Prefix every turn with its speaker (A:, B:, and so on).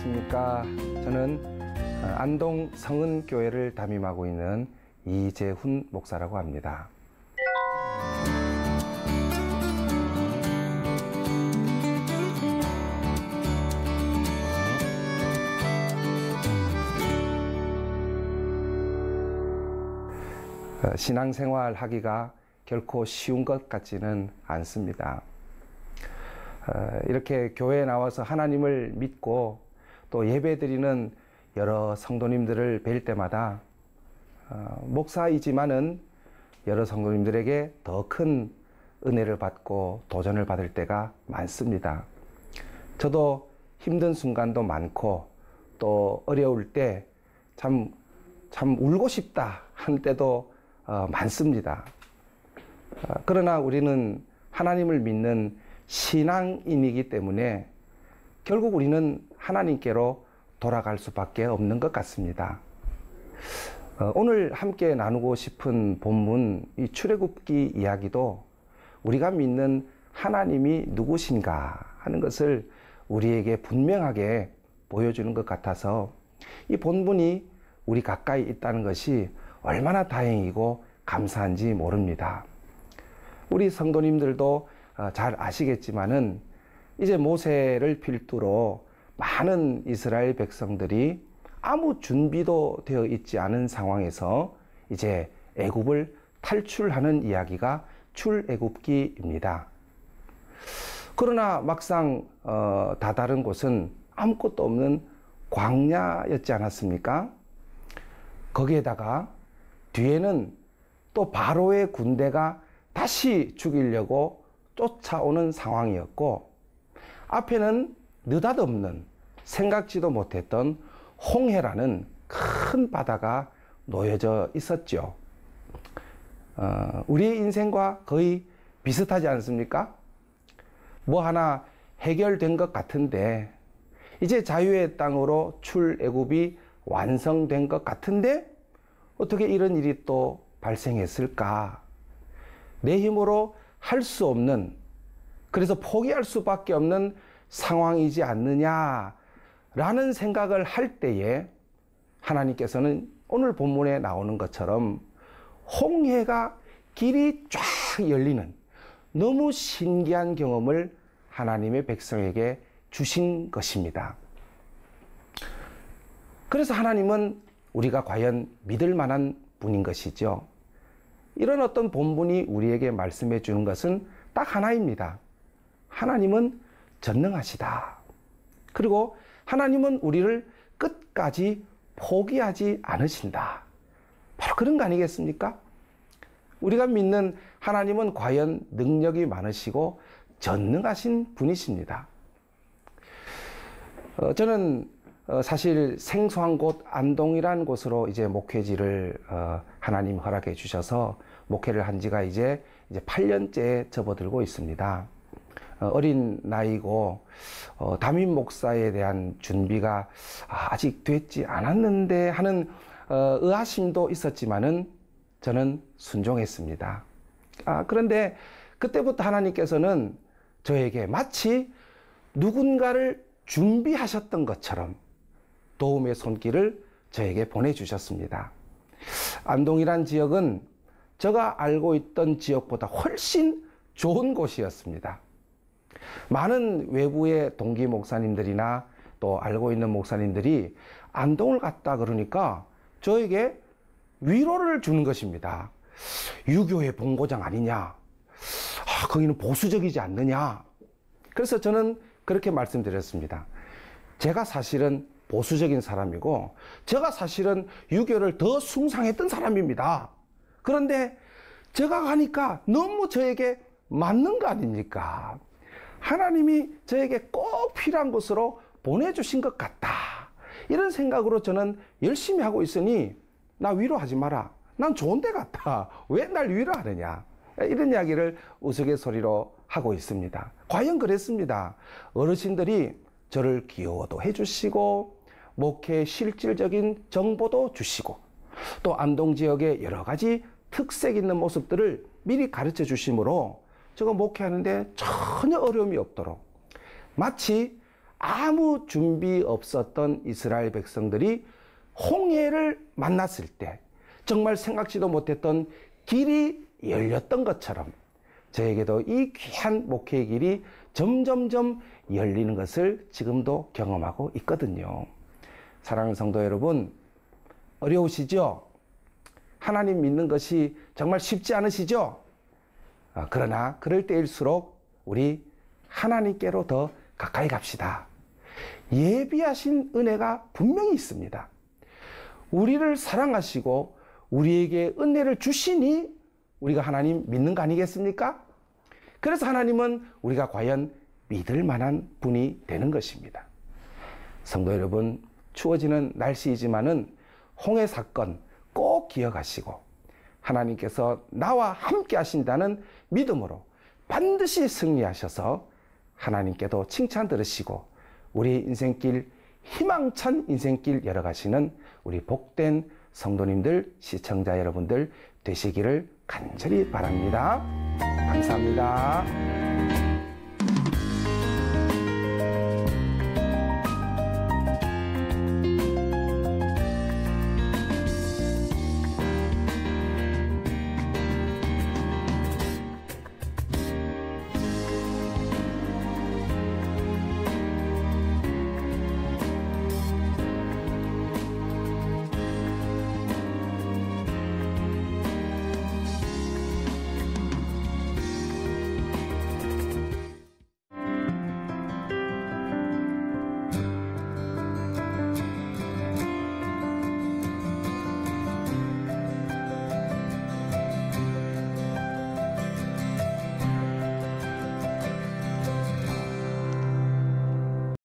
A: 안녕하십니까. 저는 안동 성은교회를 담임하고 있는 이재훈 목사라고 합니다. 신앙생활 하기가 결코 쉬운 것 같지는 않습니다. 이렇게 교회에 나와서 하나님을 믿고 또 예배드리는 여러 성도님들을 뵐 때마다 목사이지만은 여러 성도님들에게 더 큰 은혜를 받고 도전을 받을 때가 많습니다. 저도 힘든 순간도 많고 또 어려울 때 참 울고 싶다 한 때도 많습니다. 그러나 우리는 하나님을 믿는 신앙인이기 때문에 결국 우리는 하나님께로 돌아갈 수밖에 없는 것 같습니다. 오늘 함께 나누고 싶은 본문, 이 출애굽기 이야기도 우리가 믿는 하나님이 누구신가 하는 것을 우리에게 분명하게 보여주는 것 같아서 이 본문이 우리 가까이 있다는 것이 얼마나 다행이고 감사한지 모릅니다. 우리 성도님들도 잘 아시겠지만은 이제 모세를 필두로 많은 이스라엘 백성들이 아무 준비도 되어 있지 않은 상황에서 이제 애굽을 탈출하는 이야기가 출애굽기입니다. 그러나 막상 다다른 곳은 아무것도 없는 광야였지 않았습니까? 거기에다가 뒤에는 또 바로의 군대가 다시 죽이려고 쫓아오는 상황이었고, 앞에는 느닷없는 생각지도 못했던 홍해라는 큰 바다가 놓여져 있었죠. 우리의 인생과 거의 비슷하지 않습니까? 뭐 하나 해결된 것 같은데, 이제 자유의 땅으로 출애굽이 완성된 것 같은데 어떻게 이런 일이 또 발생했을까? 내 힘으로 할 수 없는, 그래서 포기할 수밖에 없는 상황이지 않느냐라는 생각을 할 때에 하나님께서는 오늘 본문에 나오는 것처럼 홍해가 길이 쫙 열리는 너무 신기한 경험을 하나님의 백성에게 주신 것입니다. 그래서 하나님은 우리가 과연 믿을 만한 분인 것이죠. 이런 어떤 본분이 우리에게 말씀해 주는 것은 딱 하나입니다. 하나님은 전능하시다. 그리고 하나님은 우리를 끝까지 포기하지 않으신다. 바로 그런 거 아니겠습니까? 우리가 믿는 하나님은 과연 능력이 많으시고 전능하신 분이십니다. 저는 사실 생소한 곳 안동이라는 곳으로 이제 목회지를 하나님 허락해 주셔서 목회를 한 지가 이제 8년째 접어들고 있습니다. 어린 나이고 담임 목사에 대한 준비가 아직 됐지 않았는데 하는 의아심도 있었지만은 저는 순종했습니다. 그런데 그때부터 하나님께서는 저에게 마치 누군가를 준비하셨던 것처럼 도움의 손길을 저에게 보내주셨습니다. 안동이란 지역은 제가 알고 있던 지역보다 훨씬 좋은 곳이었습니다. 많은 외부의 동기 목사님들이나 또 알고 있는 목사님들이 안동을 갔다 그러니까 저에게 위로를 주는 것입니다. 유교의 본고장 아니냐? 거기는 보수적이지 않느냐? 그래서 저는 그렇게 말씀드렸습니다. 제가 사실은 보수적인 사람이고 제가 사실은 유교를 더 숭상했던 사람입니다. 그런데 제가 가니까 너무 저에게 맞는 거 아닙니까? 하나님이 저에게 꼭 필요한 곳으로 보내주신 것 같다. 이런 생각으로 저는 열심히 하고 있으니 나 위로하지 마라. 난 좋은 데 같아. 왜 날 위로하느냐. 이런 이야기를 우스갯소리로 하고 있습니다. 과연 그랬습니다. 어르신들이 저를 귀여워도 해주시고 목회 실질적인 정보도 주시고 또 안동 지역의 여러 가지 특색 있는 모습들을 미리 가르쳐 주심으로 제가 목회하는데 전혀 어려움이 없도록 마치 아무 준비 없었던 이스라엘 백성들이 홍해를 만났을 때 정말 생각지도 못했던 길이 열렸던 것처럼 저에게도 이 귀한 목회의 길이 점점점 열리는 것을 지금도 경험하고 있거든요. 사랑하는 성도 여러분, 어려우시죠? 하나님 믿는 것이 정말 쉽지 않으시죠? 그러나 그럴 때일수록 우리 하나님께로 더 가까이 갑시다. 예비하신 은혜가 분명히 있습니다. 우리를 사랑하시고 우리에게 은혜를 주시니 우리가 하나님 믿는 거 아니겠습니까? 그래서 하나님은 우리가 과연 믿을 만한 분이 되는 것입니다. 성도 여러분, 추워지는 날씨이지만은 홍해 사건 꼭 기억하시고 하나님께서 나와 함께 하신다는 믿음으로 반드시 승리하셔서 하나님께도 칭찬 들으시고 우리 인생길, 희망찬 인생길 열어가시는 우리 복된 성도님들, 시청자 여러분들 되시기를 간절히 바랍니다. 감사합니다.